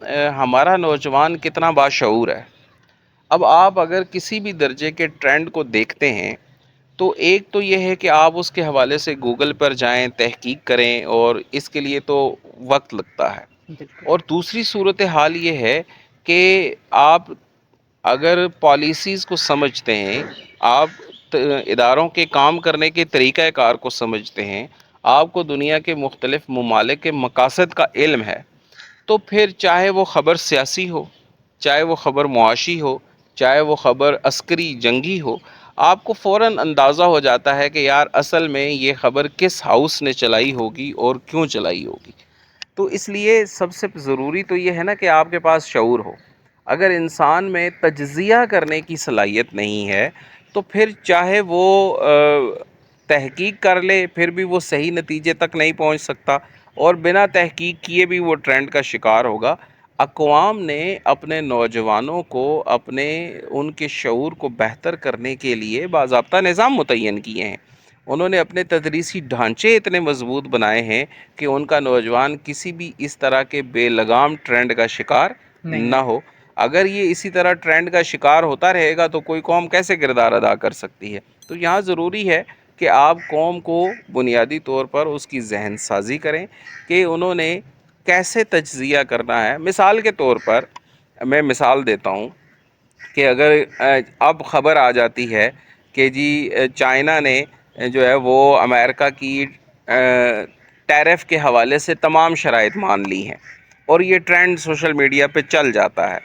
ہمارا نوجوان کتنا باشعور ہے. اب آپ اگر کسی بھی درجے کے ٹرینڈ کو دیکھتے ہیں تو ایک تو یہ ہے کہ آپ اس کے حوالے سے گوگل پر جائیں، تحقیق کریں، اور اس کے لیے تو وقت لگتا ہے. بالکل اور دوسری صورت حال یہ ہے کہ آپ اگر پالیسیز کو سمجھتے ہیں، آپ اداروں کے کام کرنے کے طریقہ کار کو سمجھتے ہیں، آپ کو دنیا کے مختلف ممالک کے مقاصد کا علم ہے، تو پھر چاہے وہ خبر سیاسی ہو، چاہے وہ خبر معاشی ہو، چاہے وہ خبر عسکری جنگی ہو، آپ کو فوراً اندازہ ہو جاتا ہے کہ یار اصل میں یہ خبر کس ہاؤس نے چلائی ہوگی اور کیوں چلائی ہوگی. تو اس لیے سب سے ضروری تو یہ ہے نا کہ آپ کے پاس شعور ہو. اگر انسان میں تجزیہ کرنے کی صلاحیت نہیں ہے تو پھر چاہے وہ تحقیق کر لے پھر بھی وہ صحیح نتیجے تک نہیں پہنچ سکتا، اور بنا تحقیق کیے بھی وہ ٹرینڈ کا شکار ہوگا. اقوام نے اپنے نوجوانوں کو ان کے شعور کو بہتر کرنے کے لیے باضابطہ نظام متعین کیے ہیں. انہوں نے اپنے تدریسی ڈھانچے اتنے مضبوط بنائے ہیں کہ ان کا نوجوان کسی بھی اس طرح کے بے لگام ٹرینڈ کا شکار نہیں نہ ہو. اگر یہ اسی طرح ٹرینڈ کا شکار ہوتا رہے گا تو کوئی قوم کیسے کردار ادا کر سکتی ہے؟ تو یہاں ضروری ہے کہ آپ قوم کو بنیادی طور پر اس کی ذہن سازی کریں کہ انہوں نے کیسے تجزیہ کرنا ہے. مثال کے طور پر میں مثال دیتا ہوں کہ اگر اب خبر آ جاتی ہے کہ جی چائنا نے جو ہے وہ امریکہ کی ٹیرف کے حوالے سے تمام شرائط مان لی ہیں، اور یہ ٹرینڈ سوشل میڈیا پہ چل جاتا ہے،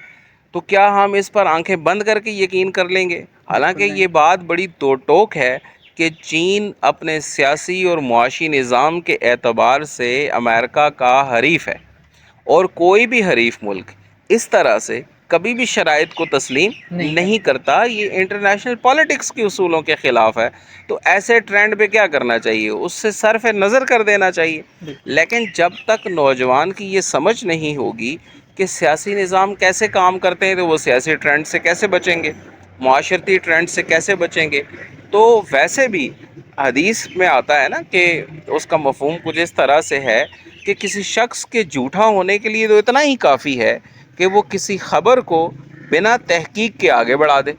تو کیا ہم اس پر آنکھیں بند کر کے یقین کر لیں گے؟ حالانکہ بالکل نہیں. یہ بات بڑی تو ٹوک ہے کہ چین اپنے سیاسی اور معاشی نظام کے اعتبار سے امریکہ کا حریف ہے، اور کوئی بھی حریف ملک اس طرح سے کبھی بھی شرائط کو تسلیم نہیں نہیں کرتا. کرتا. یہ انٹرنیشنل پالیٹکس کے اصولوں کے خلاف ہے. تو ایسے ٹرینڈ پہ کیا کرنا چاہیے؟ اس سے صرف نظر کر دینا چاہیے. بالکل لیکن جب تک نوجوان کی یہ سمجھ نہیں ہوگی کہ سیاسی نظام کیسے کام کرتے ہیں تو وہ سیاسی ٹرینڈ سے کیسے بچیں گے، معاشرتی ٹرینڈ سے کیسے بچیں گے. تو ویسے بھی حدیث میں آتا ہے نا کہ اس کا مفہوم کچھ اس طرح سے ہے کہ کسی شخص کے جھوٹا ہونے کے لیے تو اتنا ہی کافی ہے کہ وہ کسی خبر کو بنا تحقیق کے آگے بڑھا دے.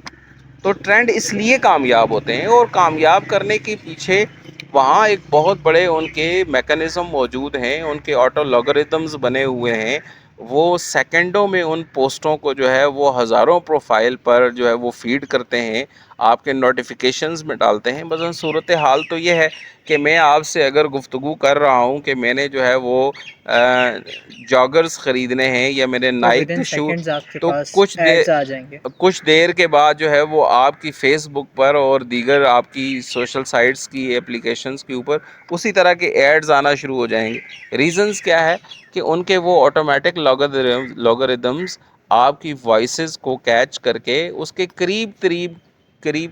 تو ٹرینڈ اس لیے کامیاب ہوتے ہیں، اور کامیاب کرنے کے پیچھے وہاں ایک بہت بڑے ان کے میکانزم موجود ہیں، ان کے آٹو لاگرتمز بنے ہوئے ہیں. وہ سیکنڈوں میں ان پوسٹوں کو جو ہے وہ ہزاروں پروفائل پر جو ہے وہ فیڈ کرتے ہیں، آپ کے نوٹیفیکیشنز میں ڈالتے ہیں. مثلا صورت حال تو یہ ہے کہ میں آپ سے اگر گفتگو کر رہا ہوں کہ میں نے جو ہے وہ جاگرز خریدنے ہیں یا میرے تو ود نائک ان کے شو، سیکنڈز آپ کے تو پاس ایڈز آ جائیں گے. کچھ دیر کے بعد جو ہے وہ آپ کی فیس بک پر اور دیگر آپ کی سوشل سائٹس کی ایپلیکیشنز کے اوپر اسی طرح کے ایڈز آنا شروع ہو جائیں گے. ریزنز کیا ہے کہ ان کے وہ آٹومیٹک لاگردمز آپ کی وائسز کو کیچ کر کے اس کے قریب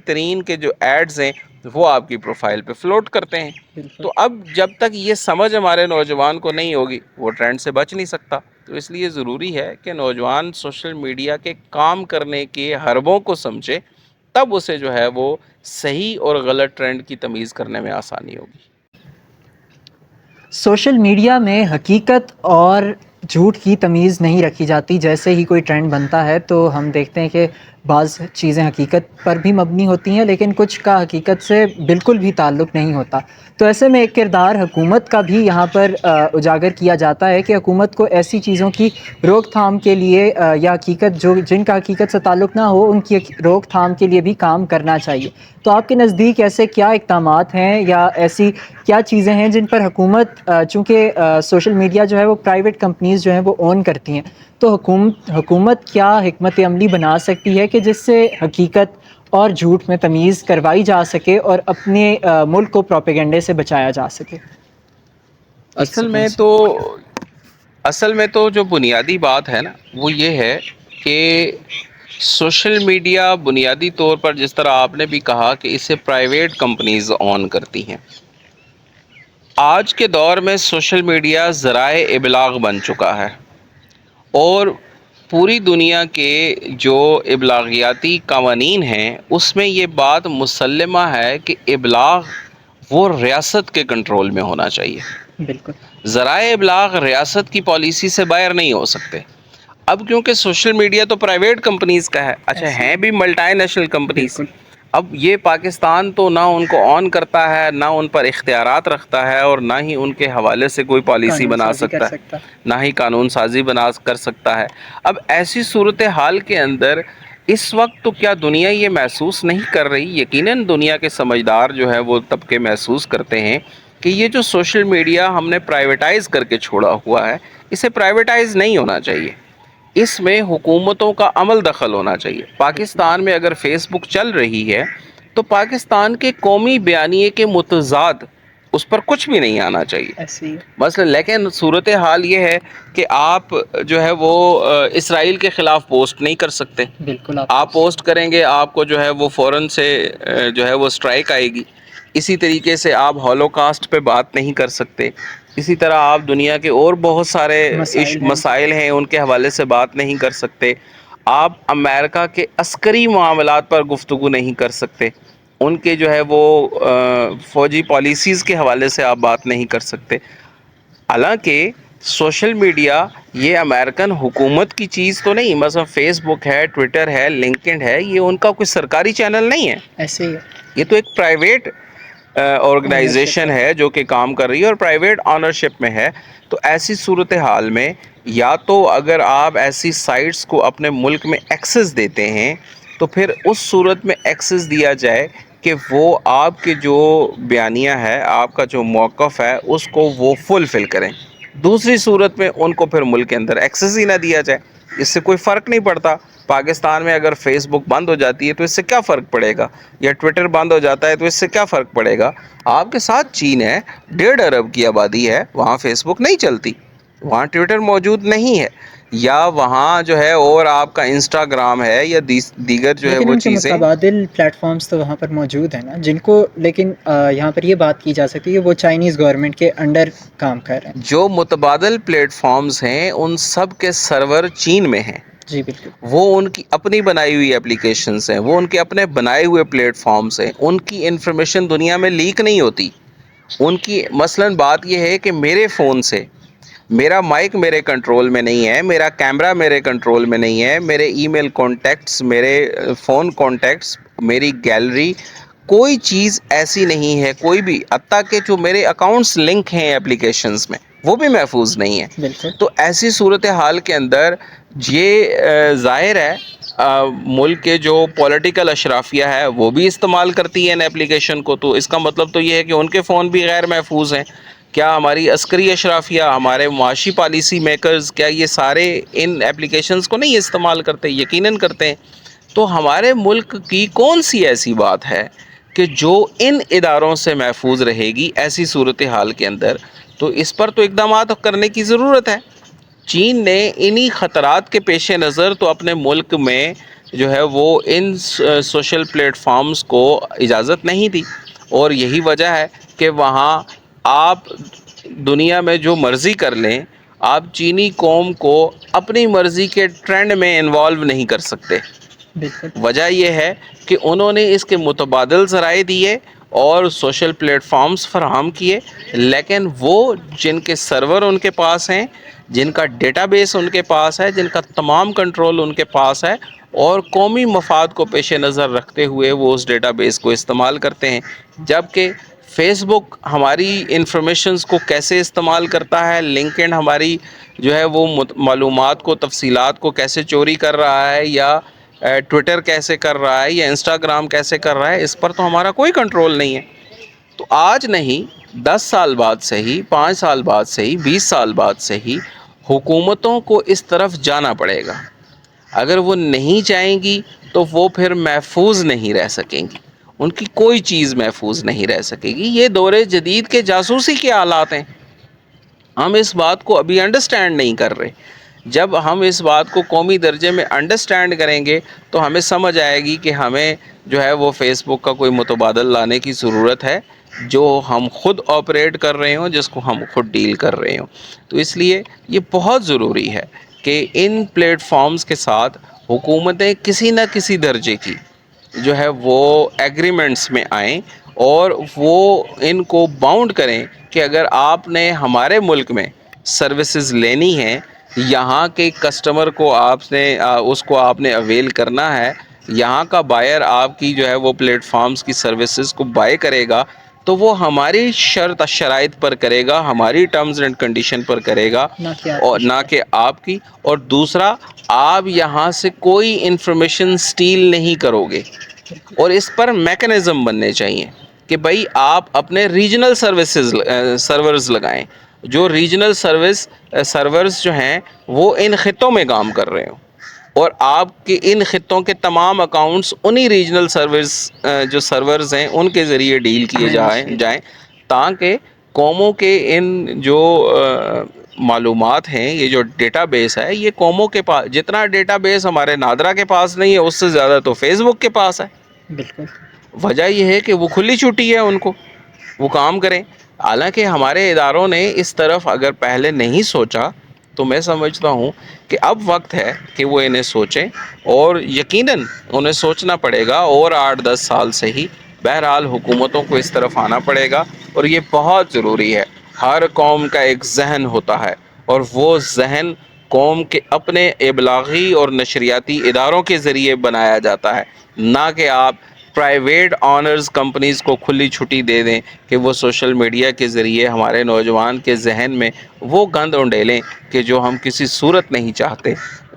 ترین کے جو ایڈز ہیں وہ آپ کی پروفائل پہ فلوٹ کرتے ہیں. بالکل تو اب جب تک یہ سمجھ ہمارے نوجوان کو نہیں ہوگی وہ ٹرینڈ سے بچ نہیں سکتا. تو اس لیے ضروری ہے کہ نوجوان سوشل میڈیا کے کام کرنے کے حربوں کو سمجھے، تب اسے جو ہے وہ صحیح اور غلط ٹرینڈ کی تمیز کرنے میں آسانی ہوگی. سوشل میڈیا میں حقیقت اور جھوٹ کی تمیز نہیں رکھی جاتی. جیسے ہی کوئی ٹرینڈ بنتا ہے تو ہم دیکھتے ہیں کہ بعض چیزیں حقیقت پر بھی مبنی ہوتی ہیں لیکن کچھ کا حقیقت سے بالکل بھی تعلق نہیں ہوتا. تو ایسے میں ایک کردار حکومت کا بھی یہاں پر اجاگر کیا جاتا ہے کہ حکومت کو ایسی چیزوں کی روک تھام کے لیے یا حقیقت جن کا حقیقت سے تعلق نہ ہو ان کی روک تھام کے لیے بھی کام کرنا چاہیے. تو آپ کے نزدیک ایسے کیا اقدامات ہیں یا ایسی کیا چیزیں ہیں جن پر حکومت، چونکہ سوشل میڈیا جو ہے وہ پرائیویٹ کمپنیز جو ہیں وہ اون کرتی ہیں، تو حکومت کیا حکمت عملی بنا سکتی ہے کہ جس سے حقیقت اور جھوٹ میں تمیز کروائی جا سکے اور اپنے ملک کو پروپیگنڈے سے بچایا جا سکے؟ ایک اصل سیکنڈ میں سے. تو جو بنیادی بات ہے نا وہ یہ ہے کہ سوشل میڈیا بنیادی طور پر جس طرح آپ نے بھی کہا کہ اسے پرائیویٹ کمپنیز آن کرتی ہیں. آج کے دور میں سوشل میڈیا ذرائع ابلاغ بن چکا ہے، اور پوری دنیا کے جو ابلاغیاتی قوانین ہیں اس میں یہ بات مسلمہ ہے کہ ابلاغ وہ ریاست کے کنٹرول میں ہونا چاہیے. بالکل ذرائع ابلاغ ریاست کی پالیسی سے باہر نہیں ہو سکتے. اب کیونکہ سوشل میڈیا تو پرائیویٹ کمپنیز کا ہے، اچھا ایسے ہیں بھی ملٹی نیشنل کمپنیز، بالکل اب یہ پاکستان تو نہ ان کو آن کرتا ہے، نہ ان پر اختیارات رکھتا ہے، اور نہ ہی ان کے حوالے سے کوئی پالیسی قانون بنا سازی کر سکتا ہے، سکتا. نہ ہی قانون سازی کر سکتا ہے. اب ایسی صورتحال کے اندر اس وقت تو کیا دنیا یہ محسوس نہیں کر رہی؟ یقیناً دنیا کے سمجھدار جو ہے وہ طبقے محسوس کرتے ہیں کہ یہ جو سوشل میڈیا ہم نے پرائیویٹائز کر کے چھوڑا ہوا ہے، اسے پرائیویٹائز نہیں ہونا چاہیے، اس میں حکومتوں کا عمل دخل ہونا چاہیے. بالکل پاکستان میں اگر فیس بک چل رہی ہے تو پاکستان کے قومی بیانیے کے متضاد اس پر کچھ بھی نہیں آنا چاہیے. ایسے ہی مثلا لیکن صورتحال یہ ہے کہ آپ جو ہے وہ اسرائیل کے خلاف پوسٹ نہیں کر سکتے. بالکل آپ پوسٹ کریں گے آپ کو جو ہے وہ فوراً سے جو ہے وہ اسٹرائک آئے گی. اسی طریقے سے آپ ہولوکاسٹ پہ بات نہیں کر سکتے. اسی طرح آپ دنیا کے اور بہت سارے مسائل ہیں مسائل ہیں ان کے حوالے سے بات نہیں کر سکتے. آپ امریکہ کے عسکری معاملات پر گفتگو نہیں کر سکتے. ان کے جو ہے وہ فوجی پالیسیز کے حوالے سے آپ بات نہیں کر سکتے. حالانکہ سوشل میڈیا یہ امریکن حکومت کی چیز تو نہیں، مثلا فیس بک ہے، ٹویٹر ہے، لنکڈ ہے، یہ ان کا کوئی سرکاری چینل نہیں ہے، ایسے ہی یہ تو ایک پرائیویٹ اونرشپ آرگنائزیشن ہے جو کہ کام کر رہی ہے اور پرائیویٹ آنرشپ میں ہے. تو ایسی صورتحال میں یا تو اگر آپ ایسی سائٹس کو اپنے ملک میں ایکسس دیتے ہیں تو پھر اس صورت میں ایکسس دیا جائے کہ وہ آپ کے جو بیانیہ ہے، آپ کا جو موقف ہے، اس کو وہ فلفل کریں. دوسری صورت میں ان کو پھر ملک کے اندر ایکسس ہی نہ دیا جائے. اس سے کوئی فرق نہیں پڑتا. پاکستان میں اگر فیس بک بند ہو جاتی ہے تو اس سے کیا فرق پڑے گا، یا ٹویٹر بند ہو جاتا ہے تو اس سے کیا فرق پڑے گا. آپ کے ساتھ چین ہے، 1.5 ارب کی آبادی ہے، وہاں فیس بک نہیں چلتی، وہاں ٹویٹر موجود نہیں ہے، یا وہاں جو ہے اور آپ کا انسٹاگرام ہے یا دیگر جو ہے لیکن وہ ان کے چیزیں. متبادل پلیٹ فارمز تو وہاں پر موجود ہیں نا، جن کو لیکن یہاں پر یہ بات کی جا سکتی ہے کہ وہ چائنیز گورنمنٹ کے انڈر کام کر رہے ہیں. جو متبادل پلیٹ فارمز ہیں ان سب کے سرور چین میں ہیں. جی بالکل وہ ان کی اپنی بنائی ہوئی اپلیکیشنز ہیں، وہ ان کے اپنے بنائے ہوئے پلیٹ فارمز ہیں. ان کی انفارمیشن دنیا میں لیک نہیں ہوتی. ان کی مثلاً بات یہ ہے کہ میرے فون سے میرا مائک میرے کنٹرول میں نہیں ہے، میرا کیمرہ میرے کنٹرول میں نہیں ہے، میرے ای میل کانٹیکٹس، میرے فون کانٹیکٹس، میری گیلری، کوئی چیز ایسی نہیں ہے، کوئی بھی، حتیٰ کہ جو میرے اکاؤنٹس لنک ہیں اپلیکیشنز میں وہ بھی محفوظ نہیں ہے. بالکل تو ایسی صورتحال کے اندر یہ ظاہر ہے ملک کے جو پولیٹیکل اشرافیہ ہے وہ بھی استعمال کرتی ہے ان اپلیکیشن کو. تو اس کا مطلب تو یہ ہے کہ ان کے فون بھی غیر محفوظ ہیں. کیا ہماری عسکری اشرافیہ، ہمارے معاشی پالیسی میکرز، کیا یہ سارے ان اپلیکیشنز کو نہیں استعمال کرتے؟ یقیناً کرتے ہیں. تو ہمارے ملک کی کون سی ایسی بات ہے کہ جو ان اداروں سے محفوظ رہے گی ایسی صورتحال کے اندر؟ تو اس پر تو اقدامات کرنے کی ضرورت ہے. چین نے انہی خطرات کے پیش نظر تو اپنے ملک میں جو ہے وہ ان سوشل پلیٹ فارمز کو اجازت نہیں دی، اور یہی وجہ ہے کہ وہاں آپ دنیا میں جو مرضی کر لیں، آپ چینی قوم کو اپنی مرضی کے ٹرینڈ میں انوالو نہیں کر سکتے. بالکل وجہ یہ ہے کہ انہوں نے اس کے متبادل ذرائع دیے اور سوشل پلیٹ فارمز فراہم کیے، لیکن وہ جن کے سرور ان کے پاس ہیں، جن کا ڈیٹا بیس ان کے پاس ہے، جن کا تمام کنٹرول ان کے پاس ہے، اور قومی مفاد کو پیش نظر رکھتے ہوئے وہ اس ڈیٹا بیس کو استعمال کرتے ہیں. جبکہ فیس بک ہماری انفارمیشنز کو کیسے استعمال کرتا ہے، لنکڈ ہماری جو ہے وہ معلومات کو، تفصیلات کو کیسے چوری کر رہا ہے، یا ٹویٹر کیسے کر رہا ہے، یا انسٹاگرام کیسے کر رہا ہے، اس پر تو ہمارا کوئی کنٹرول نہیں ہے. تو آج نہیں، 10 سال بعد سے ہی، 5 سال بعد سے ہی، 20 سال بعد سے ہی حکومتوں کو اس طرف جانا پڑے گا. اگر وہ نہیں چاہیں گی تو وہ پھر محفوظ نہیں رہ سکیں گی، ان کی کوئی چیز محفوظ نہیں رہ سکے گی. یہ دور جدید کے جاسوسی کے حالات ہیں. ہم اس بات کو ابھی انڈرسٹینڈ نہیں کر رہے. جب ہم اس بات کو قومی درجے میں انڈرسٹینڈ کریں گے تو ہمیں سمجھ آئے گی کہ ہمیں جو ہے وہ فیس بک کا کوئی متبادل لانے کی ضرورت ہے جو ہم خود آپریٹ کر رہے ہوں، جس کو ہم خود ڈیل کر رہے ہوں. تو اس لیے یہ بہت ضروری ہے کہ ان پلیٹ فارمز کے ساتھ حکومتیں کسی نہ کسی درجے کی جو ہے وہ ایگریمنٹس میں آئیں، اور وہ ان کو باؤنڈ کریں کہ اگر آپ نے ہمارے ملک میں سروسز لینی ہیں یہاں کے کسٹمر کو اس کو آپ نے اویل کرنا ہے. یہاں کا بائر آپ کی جو ہے وہ پلیٹ فارمز کی سروسز کو بائی کرے گا تو وہ ہماری شرائط پر کرے گا, ہماری ٹرمز اینڈ کنڈیشن پر کرے گا, نہ کہ آپ اور کی نہ شرائط. کہ آپ کی. اور دوسرا, آپ یہاں سے کوئی انفارمیشن سٹیل نہیں کرو گے. بالکل اور اس پر میکنزم بننے چاہیے کہ بھائی آپ اپنے ریجنل سرورز لگائیں, جو ریجنل سرورز جو ہیں وہ ان خطوں میں کام کر رہے ہوں, اور آپ کے ان خطوں کے تمام اکاؤنٹس انہی ریجنل جو سرورز ہیں ان کے ذریعے ڈیل کیے مینیج کیے جائیں, تاکہ قوموں کے ان جو معلومات ہیں, یہ جو ڈیٹا بیس ہے, یہ قوموں کے پاس جتنا ڈیٹا بیس ہمارے نادرا کے پاس نہیں ہے, اس سے زیادہ تو فیس بک کے پاس ہے. بالکل. وجہ یہ ہے کہ وہ کھلی چھٹی ہے ان کو, وہ کام کریں. حالانکہ ہمارے اداروں نے اس طرف اگر پہلے نہیں سوچا تو میں سمجھتا ہوں کہ اب وقت ہے کہ وہ انہیں سوچیں, اور یقیناً انہیں سوچنا پڑے گا, اور 8-10 سال سے ہی. بہرحال حکومتوں کو اس طرف آنا پڑے گا, اور یہ بہت ضروری ہے. ہر قوم کا ایک ذہن ہوتا ہے, اور وہ ذہن قوم کے اپنے ابلاغی اور نشریاتی اداروں کے ذریعے بنایا جاتا ہے, نہ کہ آپ پرائیویٹ آنرز کمپنیز کو کھلی چھٹی دے دیں کہ وہ سوشل میڈیا کے ذریعے ہمارے نوجوان کے ذہن میں وہ گند انڈیلیں کہ جو ہم کسی صورت نہیں چاہتے,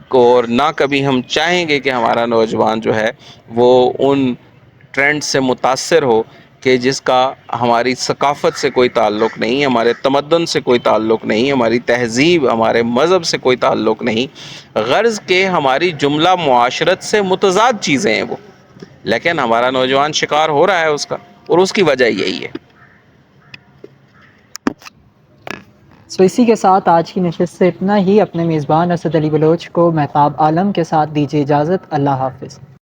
اور نہ کبھی ہم چاہیں گے کہ ہمارا نوجوان جو ہے وہ ان ٹرینڈ سے متاثر ہو کہ جس کا ہماری ثقافت سے کوئی تعلق نہیں, ہمارے تمدن سے کوئی تعلق نہیں, ہماری تہذیب, ہمارے مذہب سے کوئی تعلق نہیں. غرض کہ ہماری جملہ معاشرت سے متضاد چیزیں ہیں وہ, لیکن ہمارا نوجوان شکار ہو رہا ہے اس کا, اور اس کی وجہ یہی ہے. سو اسی کے ساتھ آج کی نشست سے اتنا ہی. اپنے میزبان اسد علی بلوچ کو مہتاب عالم کے ساتھ دیجیے اجازت. اللہ حافظ.